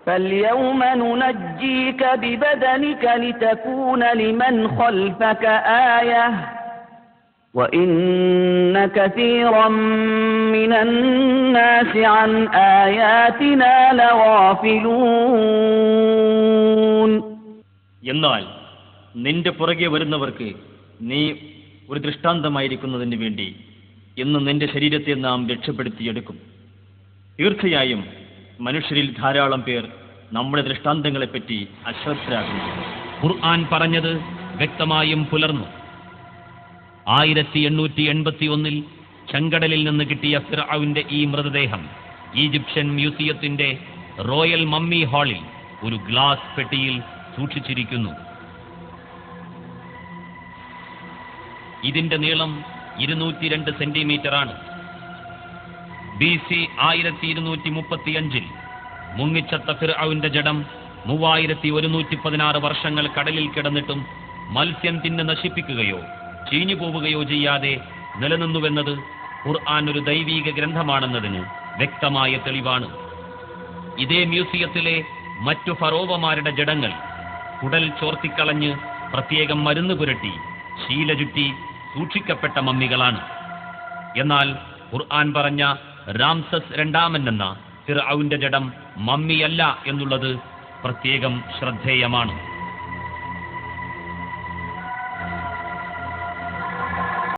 فاليوم ننجيك ببدنك لتكون لمن خلفك آية وإن كثيرا من الناس عن آياتنا لغافلون. എന്നാൽ നിന്റെ പുറകെ വരുന്നവർക്ക് നീ ഒരു ദൃഷ്ടാന്തമായിരിക്കുന്നതിന് വേണ്ടി ഇന്ന് നിന്റെ ശരീരത്തെ നാം രക്ഷപ്പെടുത്തിയെടുക്കും. തീർച്ചയായും മനുഷ്യരിൽ ധാരാളം പേർ നമ്മുടെ ദൃഷ്ടാന്തങ്ങളെപ്പറ്റി അശ്രദ്ധരാകുന്നു. ഖുർആൻ പറഞ്ഞത് വ്യക്തമായും പുലർന്നു. 1881 ചെങ്കടലിൽ നിന്ന് കിട്ടിയ ഫിർഔന്റെ ഈ മൃതദേഹം ഈജിപ്ഷ്യൻ മ്യൂസിയത്തിന്റെ റോയൽ മമ്മി ഹാളിൽ ഒരു ഗ്ലാസ് പെട്ടിയിൽ സൂക്ഷിച്ചിരിക്കുന്നു. ഇതിന്റെ നീളം 202 സെന്റിമീറ്റർ ആണ്. BC 1235 മുങ്ങിച്ചത്ത ഫിർഔന്റെ ജഡം 3116 വർഷങ്ങൾ കടലിൽ കിടന്നിട്ടും മത്സ്യം തിന്ന് നശിപ്പിക്കുകയോ ചീഞ്ഞു പോവുകയോ ചെയ്യാതെ നിലനിന്നുവെന്നത് ഖുർആൻ ഒരു ദൈവീക ഗ്രന്ഥമാണെന്നതിന് വ്യക്തമായ തെളിവാണ്. ഇതേ മ്യൂസിയത്തിലെ മറ്റു ഫറോവമാരുടെ ജഡങ്ങൾ കുടൽ ചോർത്തിക്കളഞ്ഞ് പ്രത്യേകം മരുന്ന് പുരട്ടി ശീല ചുറ്റി സൂക്ഷിക്കപ്പെട്ട മമ്മികളാണ്. എന്നാൽ ഖുർആൻ പറഞ്ഞ രാംസസ് രണ്ടാമൻ എന്ന ഫിർഔന്റെ ജഡം മമ്മിയല്ല എന്നുള്ളത് പ്രത്യേകം ശ്രദ്ധേയമാണ്.